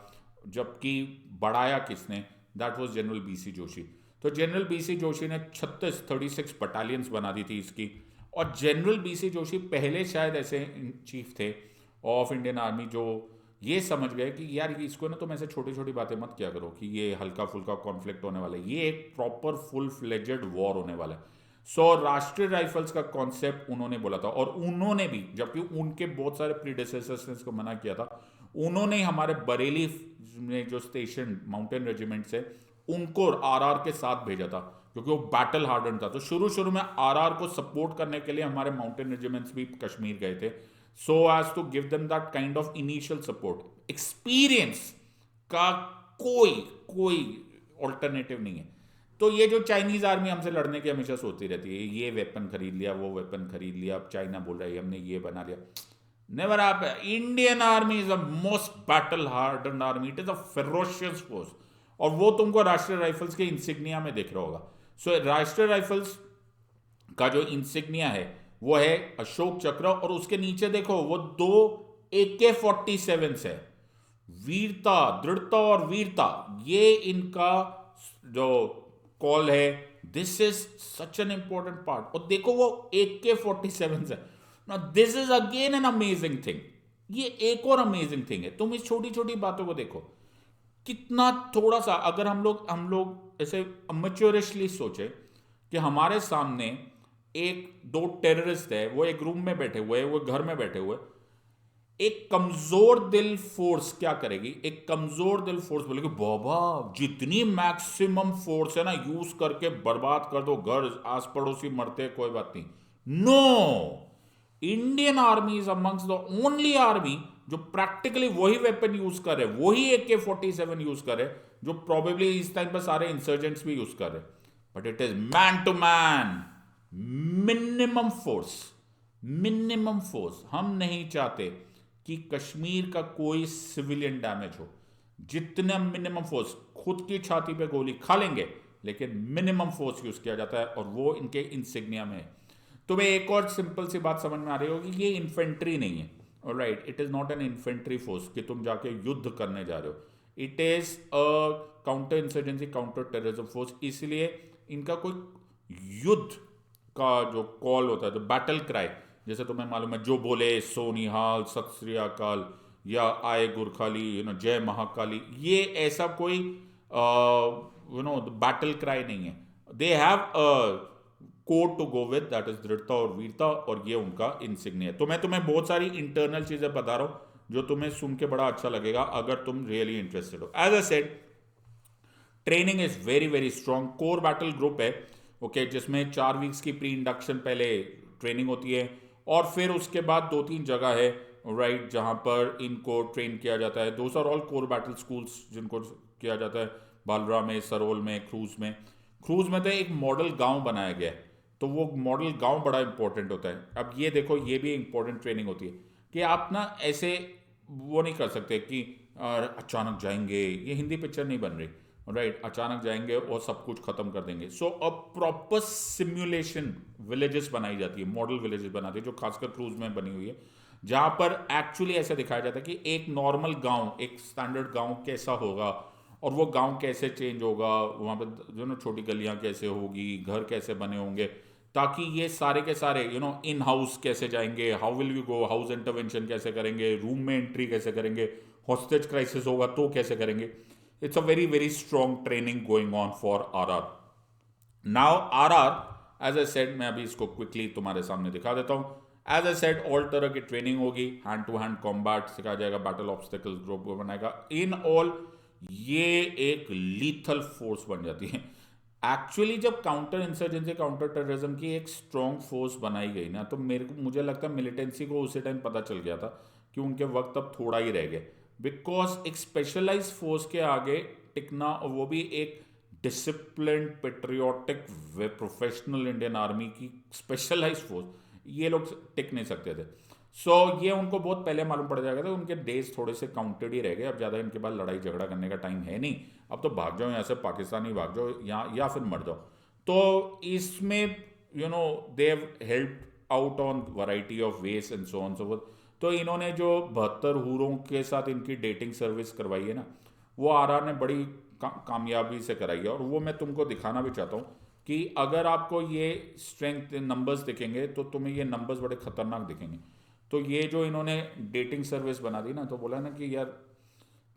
जबकि बढ़ाया किसने, that was general BC Joshi. तो जनरल BC जोशी ने 36 बटालियंस बना दी थी इसकी. और जनरल BC जोशी पहले शायद ऐसे चीफ थे ऑफ इंडियन आर्मी जो ये समझ गए कि यार इसको ना तुम ऐसे छोटी छोटी बातें मत किया करो कि ये हल्का फुल्का कॉन्फ्लिक्ट होने वाला है, ये एक प्रॉपर फुल फ्लेजेड वॉर होने वाला है. सो राष्ट्रीय राइफल्स का कॉन्सेप्ट उन्होंने बोला था. और उन्होंने भी, जबकि उनके बहुत सारे प्रीडेसेसर्स ने इसको मना किया था, उन्होंने हमारे बरेली में जो स्टेशन माउंटेन रेजिमेंट्स है उनको आरआर के साथ भेजा था, क्योंकि वो बैटल हार्डन था. तो शुरू में आरआर को सपोर्ट करने के लिए हमारे माउंटेन रेजिमेंट्स भी कश्मीर गए थे. so as to give them that kind of initial support. Experience का कोई कोई ऑल्टरनेटिव नहीं है। तो ये जो चाइनीज आर्मी हमसे लड़ने की हमेशा सोचती रहती है, ये वेपन खरीद लिया, वो वेपन खरीद लिया, अब चाइना बोल रहा है हमने ये बना लिया। नेवर आप, Indian army is the most battle harden army, it is a ferocious force. और वो तुमको राष्ट्रीय राइफल्स के इंसिग्निया में दिख रहा होगा। सो राष्ट्रीय राइफल्स का जो इंसिग्निया है वो है अशोक चक्र, और उसके नीचे देखो वो 2 AK-47 है। वीरता, दृढ़ता और वीरता, ये इनका जो कॉल है। This is such an important part. और देखो वो AK-47 है ना, this is again an amazing thing. ये एक और अमेजिंग थिंग है। तुम इस छोटी छोटी बातों को देखो, कितना थोड़ा सा, अगर हम लोग ऐसे अमेच्योरिशली सोचे कि हमारे सामने एक 2 टेररिस्ट है, वो एक रूम में बैठे हुए, वो घर में बैठे हुए, एक कमजोर दिल फोर्स क्या करेगी? एक कमजोर दिल फोर्स बोलेगी बाबा जितनी मैक्सिमम फोर्स है ना यूज करके बर्बाद कर दो, घर आस पड़ोसी मरते कोई बात नहीं। No, Indian army is amongst the only army जो प्रैक्टिकली वही वेपन यूज करे, वही AK-47 यूज करे जो प्रोबेबली इस टाइम पर सारे इंसर्जेंट्स भी यूज कर रहे। But it is man to man, minimum force, minimum force. हम नहीं चाहते कि कश्मीर का कोई सिविलियन डैमेज हो। जितना मिनिमम फोर्स, खुद की छाती पे गोली खा लेंगे लेकिन मिनिमम फोर्स यूज किया जाता है, और वो इनके इंसिग्निया में है। तुम्हें एक और सिंपल सी बात समझ में आ रही होगी कि ये इन्फेंट्री नहीं है। Alright, it is not an infantry force कि तुम जाके युद्ध करने जा रहे हो। It is a counter insurgency, counter terrorism force. इसलिए इनका कोई युद्ध का जो कॉल होता है, जो बैटल क्राई, जैसे तुम्हें मालूम है जो बोले सो निहाल, सत श्री अकाल, या आए गुरखाली, जय महाकाली, ये ऐसा कोई बैटल क्राई नहीं है। They have a code to go with, that is दृढ़ता और वीरता, और ये उनका इंसिग्निया है। तो मैं तुम्हें बहुत सारी इंटरनल चीजें बता रहा हूं जो तुम्हें सुन के बड़ा अच्छा लगेगा अगर तुम रियली इंटरेस्टेड हो। As I said, training is very very strong. Core battle group है, ओके, जिसमें 4 वीक्स की प्री इंडक्शन पहले ट्रेनिंग होती है, और फिर उसके बाद 2-3 जगह है, राइट, जहां पर इनको ट्रेन किया जाता है। Those are all core battle schools जिनको किया जाता है, बालरा में, सरोल में, क्रूज में। क्रूज में तो एक मॉडल गांव बनाया गया है, तो वो मॉडल गांव बड़ा इंपॉर्टेंट होता है। अब ये देखो, ये भी इंपॉर्टेंट ट्रेनिंग होती है कि आप ना ऐसे वो नहीं कर सकते कि अचानक जाएंगे, ये हिंदी पिक्चर नहीं बन रही, राइट, अचानक जाएंगे और सब कुछ खत्म कर देंगे। सो अ प्रॉपर सिमुलेशन विलेजेस बनाई जाती है, मॉडल विलेजेस बनाती है, जो खासकर क्रूज में बनी हुई है, जहां पर एक्चुअली ऐसा दिखाया जाता है कि एक नॉर्मल गांव, एक स्टैंडर्ड गांव कैसा होगा, और वो गांव कैसे चेंज होगा, वहां पर जो ना छोटी गलियां कैसे होगी, घर कैसे बने होंगे, ताकि ये सारे के सारे इन हाउस कैसे जाएंगे, how will you go, house intervention कैसे करेंगे, रूम में एंट्री कैसे करेंगे, हॉस्टेज क्राइसिस होगा तो कैसे करेंगे। It's a very very strong training going on for RR. Now RR, as I said, मैं अभी इसको quickly तुम्हारे सामने दिखा देता हूँ। As I said, all तरह की ट्रेनिंग होगी, हैंड टू हैंड कॉम्बैट सिखाया जाएगा, बैटल ऑब्स्टिकल्स ग्रुप को बनाएगा। इन ऑल ये एक लीथल फोर्स बन जाती है। एक्चुअली जब काउंटर इंसर्जेंसी, काउंटर टेररिज्म की एक स्ट्रॉन्ग फोर्स बनाई गई ना, तो मुझे लगता है मिलिटेंसी को उसी टाइम पता चल गया था कि उनके वक्त अब थोड़ा ही रह गया, बिकॉज एक स्पेशलाइज फोर्स के आगे टिकना, और वो भी एक discipline patriotic professional Indian army की स्पेशलाइज फोर्स, ये लोग टिक नहीं सकते थे। सो ये उनको बहुत पहले मालूम पड़ जाएगा था, उनके डेज थोड़े से काउंटेड ही रह गए। अब ज़्यादा इनके पास लड़ाई झगड़ा करने का टाइम है नहीं, अब तो भाग जाओ यहाँ से, पाकिस्तान ही भाग जाओ यहाँ, या फिर मर जाओ। तो इसमें they have help out on variety of ways and so on so fourth. तो इन्होंने जो 72 हूरों के साथ इनकी डेटिंग सर्विस करवाई है ना, वो RR ने बड़ी कामयाबी से कराई है। और वो मैं तुमको दिखाना भी चाहता हूँ कि अगर आपको ये स्ट्रेंथ नंबर्स दिखेंगे तो तुम्हें ये नंबर्स बड़े खतरनाक दिखेंगे। तो ये जो इन्होंने डेटिंग सर्विस बना दी ना, तो बोला ना कि यार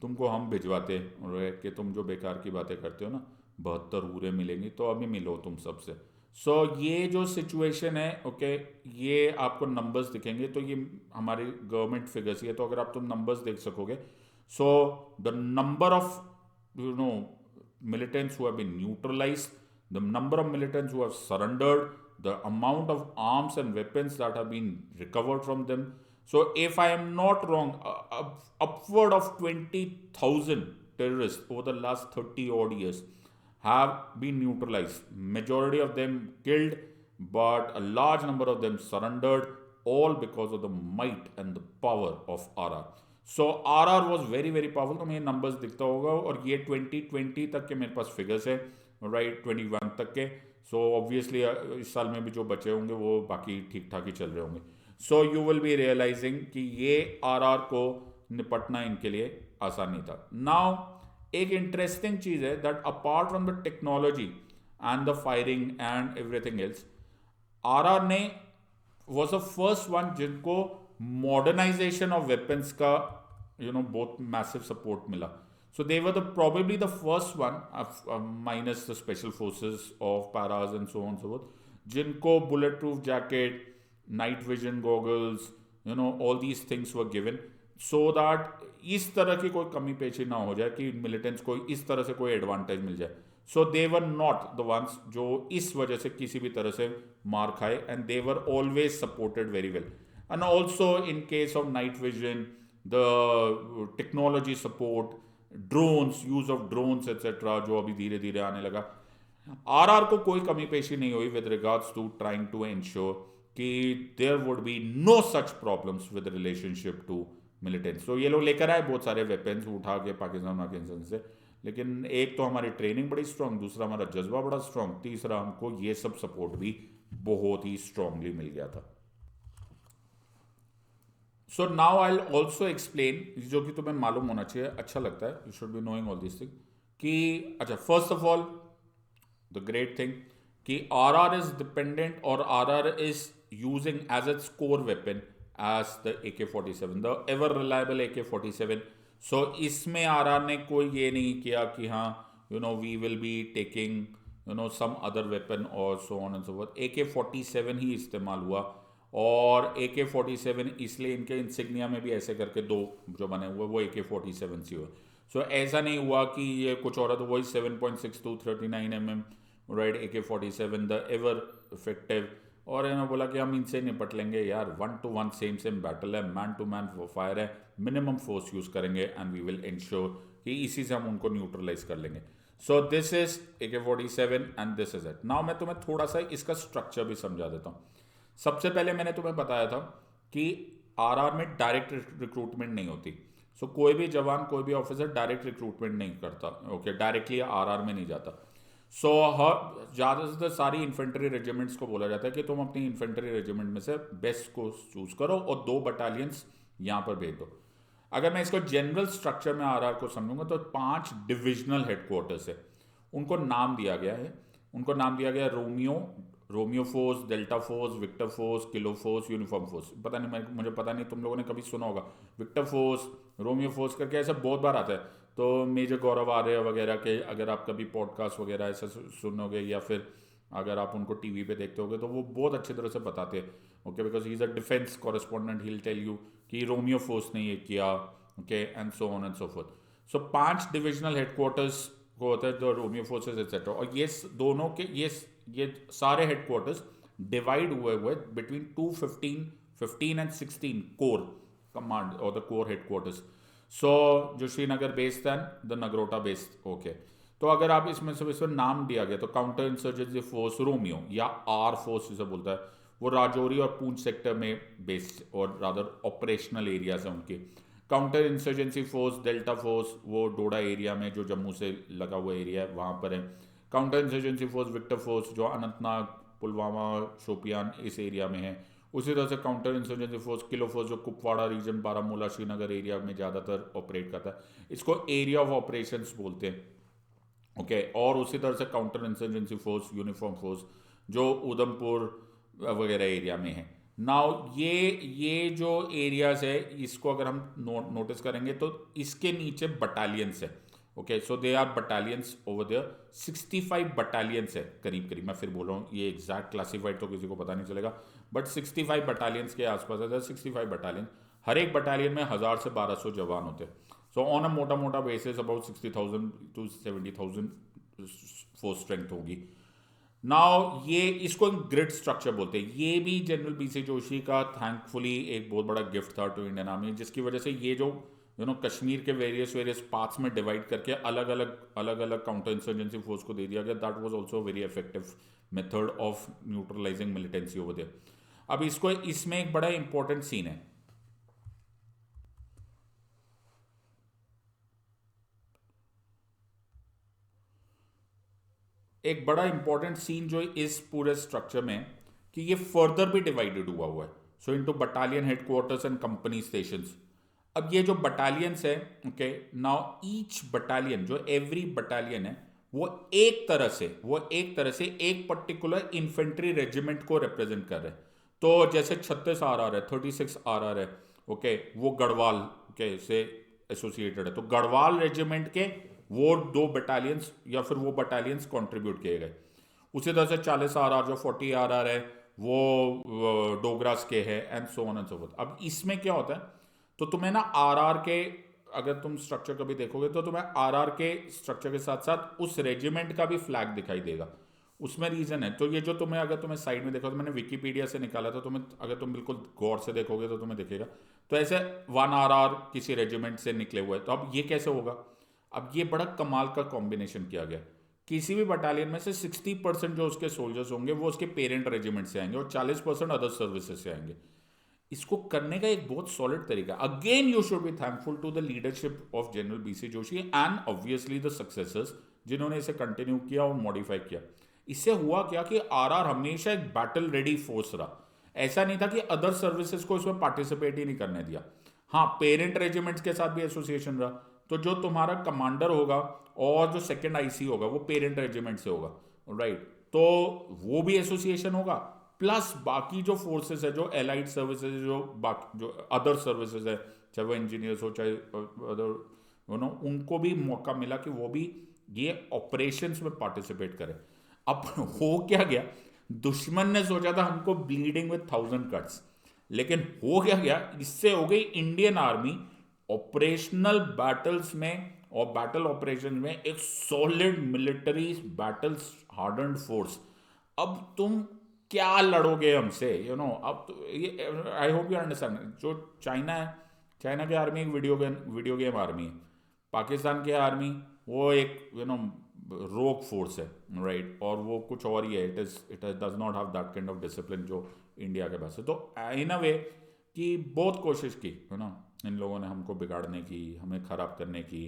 तुमको हम भिजवाते कि तुम जो बेकार की बातें करते हो ना, 72 हूरें मिलेंगी तो अभी मिलो तुम सबसे। सो ये जो सिचुएशन है, ओके, ये आपको नंबर्स दिखेंगे, तो ये हमारी गवर्नमेंट फिगर्स ही है। तो अगर आप तुम नंबर्स देख सकोगे, so the number of militants who have been neutralized, the number of militants who have surrendered, the amount of arms and weapons that have been recovered from them. So if I am not wrong, upward of 20,000 terrorists over the last 30 odd years have been neutralized. Majority of them killed, but a large number of them surrendered, all because of the might and the power of RR. So R R was very very powerful. तो मुझे numbers दिखता होगा, और ये 2020 तक के मेरे पास figures है, राइट, 21 तक के. सो ऑब्वियसली इस साल में भी जो बचे होंगे वो बाकी ठीक ठाक ही चल रहे होंगे. So you will be realising कि ये आर आर को निपटना इनके लिए आसान नहीं था. नाउ एक इंटरेस्टिंग चीज है that apart from the technology and the firing and everything else, R R ने वॉज द फर्स्ट वन जिनको मॉडर्नाइजेशन ऑफ वेपन्स का both massive support mila. So they were probably the first one, minus the special forces of paras and so on and so forth, jinko bulletproof jacket, night vision goggles, all these things were given, so that इस तरह की कोई कमी पेशी ना हो जाए कि मिलिटेंट्स को इस तरह से कोई एडवांटेज मिल जाए. सो दे वर नॉट द वंस जो इस वजह से किसी भी तरह से मार खाए, and they were always supported very well. And also in case of night vision, the technology support, drones, use of drones etc., जो अभी धीरे धीरे आने लगा, आरआर को कोई कमी पेशी नहीं हुई with regards to trying to ensure कि there would be no such problems with relationship to militants. तो ये लोग लेकर आए बहुत सारे वेपन्स उठा के पाकिस्तान से, लेकिन एक तो हमारी ट्रेनिंग बड़ी स्ट्रांग, दूसरा हमारा जज्बा बड़ा स्ट्रांग, तीसरा हमको ये सब सपोर्ट भी बहुत ही स्ट्रांगली मिल गया था. So now I also explain, जो कि तुम्हें मालूम होना चाहिए, अच्छा लगता है, you should be knowing all this thing, कि अच्छा first of all the great thing कि आर आर इज डिपेंडेंट, और R R is using as its core weapon as the AK-47, the ever reliable AK-47. So इसमें R R ने कोई ये नहीं किया कि हाँ we will be taking some other weapon और so on and so forth. AK-47 ही इस्तेमाल हुआ, और AK-47 इसलिए इनके इंसिग्निया में भी ऐसे करके दो जो बने हुए वो AK-47 से हुए. सो ऐसा नहीं हुआ कि ये कुछ और, तो वही 7.62 39mm, right, AK-47 the ever effective. और इन्होंने बोला कि हम इनसे निपट लेंगे यार, 1-to-1 सेम मैटल है, मैन टू मैन फायर है, मिनिमम फोर्स यूज करेंगे एंड वी विल इंश्योर कि इसी से हम उनको न्यूट्रलाइज कर लेंगे. So this is AK-47 and this is it. Now मैं तुम्हें थोड़ा सा इसका स्ट्रक्चर भी समझा देता हूँ. सबसे पहले मैंने तुम्हें बताया था कि आरआर में डायरेक्ट रिक्रूटमेंट नहीं होती. सो कोई भी जवान, कोई भी ऑफिसर डायरेक्ट रिक्रूटमेंट नहीं करता, ओके, डायरेक्टली आरआर में नहीं जाता. सो ज़्यादा सारी इन्फेंट्री रेजिमेंट्स को बोला जाता है कि तुम अपनी इन्फेंट्री रेजिमेंट में से बेस्ट को चूज करो और 2 बटालियंस यहाँ पर भेज दो. अगर मैं इसको जनरल स्ट्रक्चर में आरआर को समझूंगा तो 5 डिविजनल हेडक्वार्टर्स है. उनको नाम दिया गया है, Romeo force, Delta force, Victor force, Kilo force, uniform force. पता नहीं, मुझे पता नहीं तुम लोगों ने कभी सुना होगा विक्टर फोर्स, रोमियो फोर्स करके, ऐसा बहुत बार आता है. तो मेजर गौरव आर्य वगैरह के अगर आप कभी पॉडकास्ट वगैरह ऐसा सुनोगे, या फिर अगर आप उनको टीवी पे देखते होगे, तो वो बहुत अच्छी तरह से बताते हैं, okay, because he is a defence correspondent, he will tell you कि रोमियो फोर्स ने ये किया, okay, and so on and so forth. So 5 divisional headquarters को होता है, जो रोमियो फोर्सेस एक्सेट्रा. और ये दोनों के ये सारे हेडक्वार्टर्स डिवाइड हुए बिटवीन 15 एंड 16 कोर कमांड और द कोर हेडक्वार्टर्स. सो जो Srinagar based and the Nagrota based, okay. तो अगर आप इसमें से नाम दिया गया, तो काउंटर इंसर्जेंसी फोर्स रोमियो या आर फोर्स जिसे बोलता है, वो राजौरी और पूंछ सेक्टर में बेस्ड और रादर ऑपरेशनल एरियाज हैं उनके. Counter insurgency force Delta force वो डोडा एरिया में, जो जम्मू से लगा हुआ एरिया है, वहाँ पर है. Counter insurgency force Victor force जो अनंतनाग, पुलवामा, शोपियान इस एरिया में है. उसी तरह से counter insurgency force Kilo force जो कुपवाड़ा रीजन, बारामूला, श्रीनगर एरिया में ज़्यादातर ऑपरेट करता है. इसको एरिया ऑफ ऑपरेशंस बोलते हैं, ओके. और उसी तरह से counter insurgency force, uniform force जो उधमपुर वगैरह एरिया में है. नाउ ये जो एरियाज है, इसको अगर हम नोटिस करेंगे तो इसके नीचे बटालियंस है, okay. So they are battalions over there, 65 battalions है करीब करीब. मैं फिर बोल रहा हूँ, ये एग्जैक्ट क्लासीफाइड तो किसी को पता नहीं चलेगा, बट 65 बटालियंस के आसपास है. 65 बटालियन, हर एक बटालियन में 1000 से 1200 जवान होते हैं. सो ऑन अ मोटा basis about 60,000 to 70,000 force strength होगी. नाउ ये इसको ग्रिड स्ट्रक्चर बोलते हैं। ये भी जनरल बीसी जोशी का थैंकफुली एक बहुत बड़ा गिफ्ट था टू इंडियन आर्मी, जिसकी वजह से ये जो कश्मीर के वेरियस वेरियस पार्ट्स में डिवाइड करके अलग अलग काउंटर इंसर्जेंसी फोर्स को दे दिया गया। That was also very effective method of neutralising militancy over there. अब इसको इसमें एक बड़ा इंपॉर्टेंट सीन है। एक बड़ा इंपॉर्टेंट सीन जो इस पूरे स्ट्रक्चर में, कि ये फर्दर भी डिवाइडेड हुआ है। सो into battalion headquarters and company stations. अब ये जो बटालियंस है, ओके, नाउ ईच बटालियन, जो एवरी बटालियन है, वो एक तरह से एक पर्टिकुलर इन्फेंट्री रेजिमेंट को रिप्रेजेंट कर रहे हैं। तो जैसे 36 RR है, 36 RR है, ओके, वो गढ़वाल के से एसोसिएटेड है, तो गढ़वाल रेजिमेंट के वो 2 बटालियंस या फिर वो बटालियंस कंट्रीब्यूट किए गए। उसी तरह से 40 RR जो 40 RR है, वो डोगरास के है, and so on and so fourth. अब इसमें क्या होता है, तो तुम्हें ना आरआर के, अगर तुम स्ट्रक्चर कभी देखोगे तो तुम्हें आरआर के स्ट्रक्चर के साथ साथ उस रेजिमेंट का भी फ्लैग दिखाई देगा। उसमें रीजन है, तो ये जो तुम्हें, अगर तुम्हें साइड में देखो, तो मैंने विकीपीडिया से निकाला था, तुम्हें अगर तुम बिल्कुल गौर से देखोगे तो तुम्हें दिखेगा। तो ऐसे 1 RR किसी रेजिमेंट से निकले हुए, तो अब ये कैसे होगा। अब ये बड़ा कमाल का कॉम्बिनेशन किया गया। किसी भी बटालियन में से 60% जो उसके सोल्जर्स होंगे वो उसके पेरेंट रेजिमेंट से आएंगे और 40% अदर सर्विसेज से आएंगे। इसको करने का एक बहुत सॉलिड तरीका। Again you should be thankful to the leadership of general BC Joshi and obviously the successors, जिन्होंने इसे कंटिन्यू किया और मॉडिफाई किया। इससे हुआ क्या कि आरआर हमेशा एक बैटल रेडी फोर्स रहा। ऐसा नहीं था कि अदर सर्विसेज को इसमें पार्टिसिपेट ही नहीं करने दिया। हाँ, पेरेंट रेजिमेंट्स के साथ भी एसोसिएशन रहा, तो जो तुम्हारा कमांडर होगा और जो सेकंड आईसी होगा वो पेरेंट रेजिमेंट से होगा, राइट, तो वो भी एसोसिएशन होगा। प्लस बाकी जो फोर्सेस है, जो एलाइड सर्विसेज, जो बाकी जो अदर सर्विसेज है, चाहे वो इंजीनियर्स हो, चाहे अदर उनको भी मौका मिला कि वो भी ये ऑपरेशंस में पार्टिसिपेट करें। अब हो क्या गया, दुश्मन ने सोचा था हमको ब्लीडिंग विद 1000 कट्स, लेकिन हो क्या गया, इससे हो गई इंडियन आर्मी ऑपरेशनल बैटल्स में और बैटल ऑपरेशन में एक solid military battles hardened force. अब तुम क्या लड़ोगे हमसे, अब तो ये, आई होप यू अंडरस्टैंड। जो चाइना है, चाइना की आर्मी एक वीडियो गेम आर्मी है। पाकिस्तान की आर्मी वो एक रोग फोर्स है, राइट, और वो कुछ और ही है। It does not have that kind of discipline जो इंडिया के पास है। तो इन अ वे कि बहुत कोशिश की इन लोगों ने हमको बिगाड़ने की, हमें ख़राब करने की,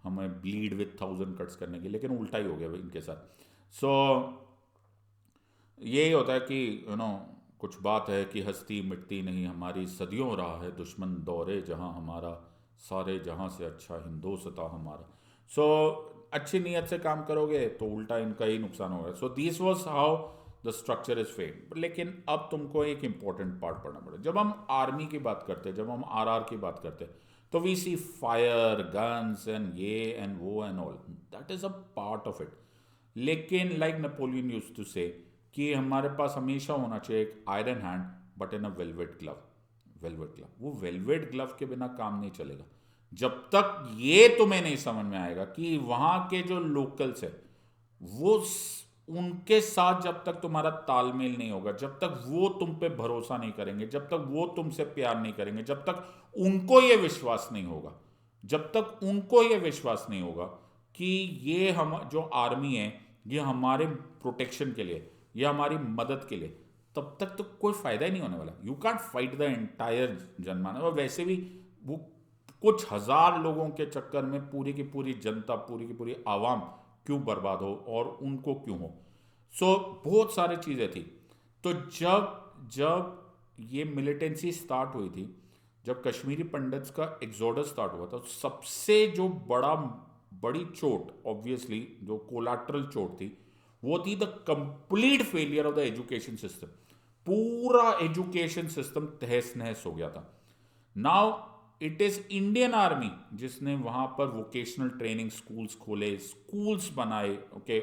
हमें ब्लीड विथ 1000 कट्स करने की, लेकिन उल्टा ही हो गया इनके साथ। सो यही होता है कि कुछ बात है कि हस्ती मिटती नहीं हमारी, सदियों रहा है दुश्मन दौरे जहां हमारा, सारे जहां से अच्छा हिंदोस्तां हमारा। सो अच्छी नीयत से काम करोगे तो उल्टा इनका ही नुकसान होगा। So this was how the structure is fed. लेकिन अब तुमको एक इंपॉर्टेंट पार्ट पढ़ना पड़ेगा। जब हम आर्मी की बात करते हैं, जब हम आरआर की बात करते हैं, तो we see fire guns and ये एंड वो and all, that is a part of it. लेकिन like Napoleon used to say कि हमारे पास हमेशा होना चाहिए एक iron hand but in a velvet glove. Velvet glove, वो वेलवेट ग्लव के बिना काम नहीं चलेगा। जब तक ये तुम्हें नहीं समझ में आएगा कि वहां के जो लोकल्स है वो उनके साथ जब तक तुम्हारा तालमेल नहीं होगा, जब तक वो तुम पे भरोसा नहीं करेंगे, जब तक वो तुमसे प्यार नहीं करेंगे, जब तक उनको ये विश्वास नहीं होगा, जब तक उनको ये विश्वास नहीं होगा कि ये हम जो आर्मी है ये हमारे प्रोटेक्शन के लिए, ये हमारी मदद के लिए, तब तक तो कोई फायदा ही नहीं होने वाला। You can't fight the entire जनमानस। और वैसे भी वो कुछ हजार लोगों के चक्कर में पूरी की पूरी जनता, पूरी की पूरी आवाम क्यों बर्बाद हो और उनको क्यों हो। बहुत सारी चीज़ें थी। तो जब जब ये मिलिटेंसी स्टार्ट हुई थी, जब कश्मीरी पंडित्स का एग्जोडस स्टार्ट हुआ था, सबसे जो बड़ी चोट, ऑब्वियसली जो कोलाट्रल चोट थी, वो थी the complete failure of the education system. पूरा एजुकेशन सिस्टम तहस नहस हो गया था। Now it is Indian Army जिसने वहां पर वोकेशनल ट्रेनिंग स्कूल्स खोले, स्कूल्स बनाए, ओके,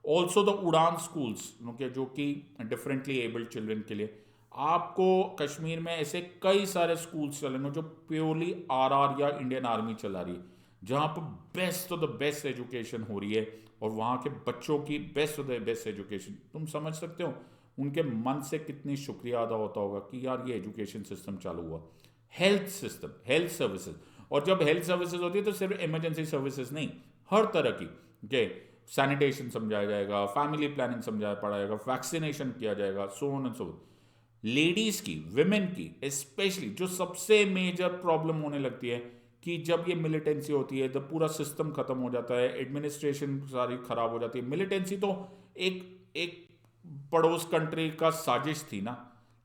ऑल्सो द उड़ान स्कूल्स, ओके, जो कि डिफरेंटली एबल्ड चिल्ड्रन के लिए। आपको कश्मीर में ऐसे कई सारे स्कूल्स चलेंगे जो प्योरली आरआर या इंडियन आर्मी चला रही है, जहाँ पर best of the best education हो रही है और वहाँ के बच्चों की best of the best education, तुम समझ सकते हो उनके मन से कितनी शुक्रिया अदा होता होगा कि यार ये एजुकेशन सिस्टम चालू हुआ। हेल्थ सिस्टम, हेल्थ सर्विसेज, और जब हेल्थ सर्विसेज होती है तो सिर्फ इमरजेंसी सर्विसेज नहीं, हर तरह की के सैनिटेशन समझाया जाएगा, फैमिली प्लानिंग समझाया पड़ाएगा, वैक्सीनेशन किया जाएगा, सो ऑन एंड सो। लेडीज की, विमेन की स्पेशली जो सबसे मेजर प्रॉब्लम होने लगती है कि जब ये मिलिटेंसी होती है तो पूरा सिस्टम खत्म हो जाता है, एडमिनिस्ट्रेशन सारी खराब हो जाती है। मिलिटेंसी तो एक एक पड़ोस कंट्री का साजिश थी ना,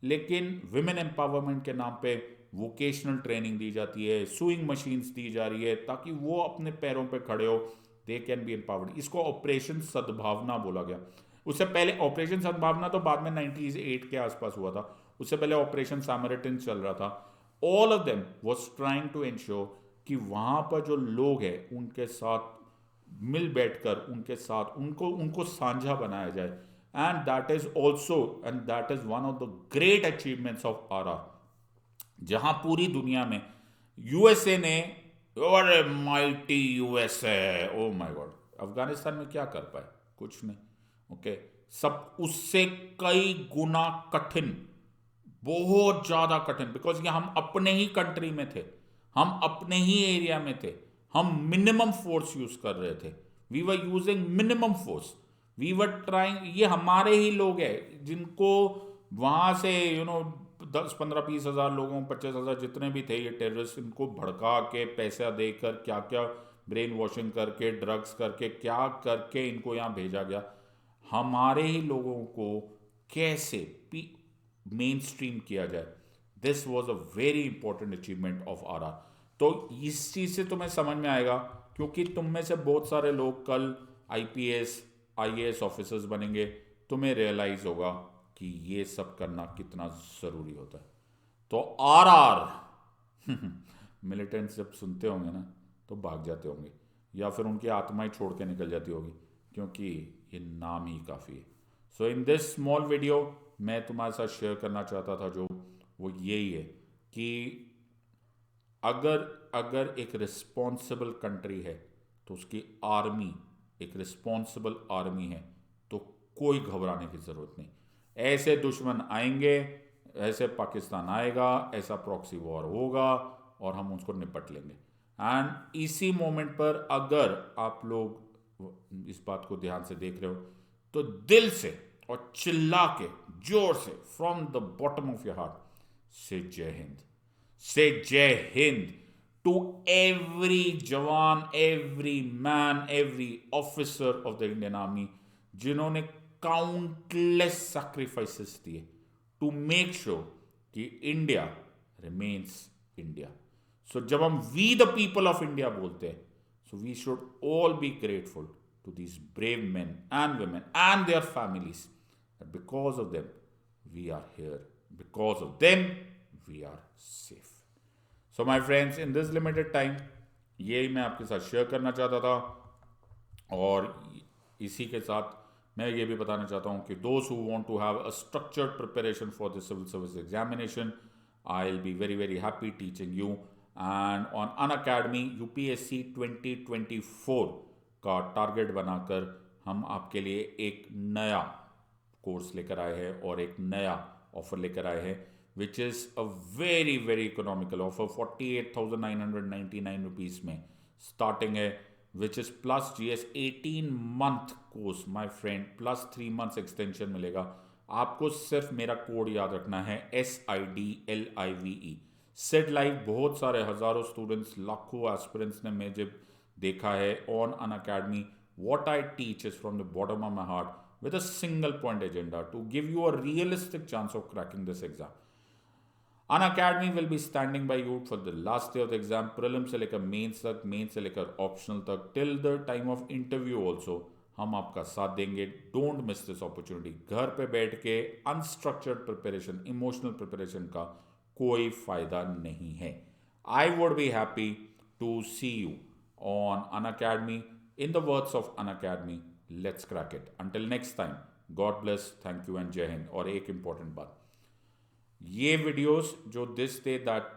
लेकिन विमेन एम्पावरमेंट के नाम पे वोकेशनल ट्रेनिंग दी जाती है, सुइंग मशीन्स दी जा रही है ताकि वो अपने पैरों पे खड़े हो, दे कैन बी एम्पावर्ड। इसको ऑपरेशन सद्भावना बोला गया। उससे पहले ऑपरेशन सद्भावना तो बाद में 98 के आसपास हुआ था, उससे पहले ऑपरेशन सामरिटन चल रहा था। All of them was trying to ensure कि वहां पर जो लोग हैं उनके साथ मिल बैठकर उनके साथ उनको उनको साझा बनाया जाए। And that is also and that is one of the great achievements of R, जहां पूरी दुनिया में यूएसए ने, और mighty USA, oh my God, Afghanistan में क्या कर पाए, कुछ नहीं। ओके, सब उससे कई गुना कठिन, बहुत ज्यादा कठिन, बिकॉज ये हम अपने ही कंट्री में थे, हम अपने ही एरिया में थे, हम मिनिमम फोर्स यूज कर रहे थे, we were using minimum force, we were trying. ये हमारे ही लोग हैं जिनको वहां से 10-15-20 हज़ार लोगों, 25,000 जितने भी थे ये टेररिस्ट, इनको भड़का के पैसा देकर क्या क्या ब्रेन वॉशिंग करके ड्रग्स करके क्या करके इनको यहाँ भेजा गया। हमारे ही लोगों को कैसे मेन स्ट्रीम किया जाए, this was a very important achievement of R. तो इस चीज़ से तुम्हें समझ में आएगा, क्योंकि तुम में से बहुत सारे लोग कल आईपीएस आईएएस ऑफिसर्स बनेंगे, तुम्हें रियलाइज होगा कि ये सब करना कितना ज़रूरी होता है। तो आर मिलिटेंट जब सुनते होंगे ना तो भाग जाते होंगे, या फिर उनकी आत्मा ही छोड़ के निकल जाती होगी, क्योंकि ये नाम ही काफ़ी है। सो इन दिस स्मॉल वीडियो मैं तुम्हारे साथ शेयर करना चाहता था जो, वो यही है कि अगर अगर एक रिस्पॉन्सिबल कंट्री है तो उसकी आर्मी एक रिस्पॉन्सिबल आर्मी है, तो कोई घबराने की ज़रूरत नहीं। ऐसे दुश्मन आएंगे, ऐसे पाकिस्तान आएगा, ऐसा प्रॉक्सी वॉर होगा और हम उसको निपट लेंगे। एंड इसी मोमेंट पर अगर आप लोग इस बात को ध्यान से देख रहे हो तो दिल से और चिल्ला के जोर से from the bottom of your heart से जय हिंद, से जय हिंद to every jawan, every man, every officer of the Indian army, जिन्होंने काउंटलेस सैक्रिफाइसेस दिए टू मेक श्योर कि इंडिया रिमेन्स इंडिया। सो जब हम we the people of India बोलते हैं, so we should all be grateful to these brave men and women and their families, that because of them we are here, because of them we are safe. So my friends, in this limited time यही मैं आपके साथ share करना चाहता था, और इसी के साथ मैं ये भी बताना चाहता हूँ कि those who want to have a structured preparation for the civil service examination, I'll be very very happy teaching you. And on Unacademy UPSC 2024 का टारगेट बनाकर हम आपके लिए एक नया कोर्स लेकर आए हैं और एक नया ऑफर लेकर आए हैं, which is a very very economical offer. 48,999 rupees में स्टार्टिंग है, which is plus GS 18 month course my friend, plus 3 months extension मिलेगा। आपको सिर्फ मेरा कोड याद रखना है SIDLIVE, सेट लाइव। बहुत सारे हज़ारों स्टूडेंट्स, लाखों एस्पिरेंट्स ने मैं जब देखा है on Unacademy, what I teach is from the bottom of my heart with a single point agenda to give you a realistic chance of cracking this exam. Unacademy will be standing by you for the last day of the exam, prelims से लेकर mains तक, mains से लेकर optional तक, till the time of interview also हम आपका साथ देंगे। Don't miss this opportunity. घर पे बैठ के अनस्ट्रक्चर्ड प्रिपरेशन, इमोशनल प्रिपरेशन का कोई फायदा नहीं है। I would be happy to see you on Unacademy. In the words of Unacademy, let's crack it. Until next time, God bless, thank you and Jai Hind. और एक important बात, ये videos जो दिस डे दैट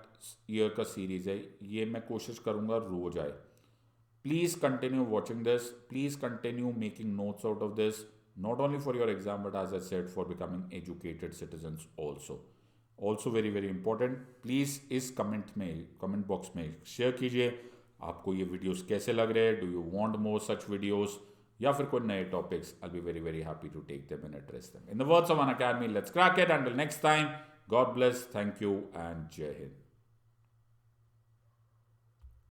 ईयर का series है, ये मैं कोशिश करूँगा रोज आए। Please continue watching this. Please continue making notes out of this, not only for your exam, but as I said, for becoming educated citizens also. Also very very important, please इस comment box में share कीजिए आपको ये videos कैसे लग रहे हैं. Do you want more such videos या फिर कोई नए topics. I be very very happy to take them and address them. In the words of Unacademy, let's crack it. Until next time, God bless, thank you and जय हिंद.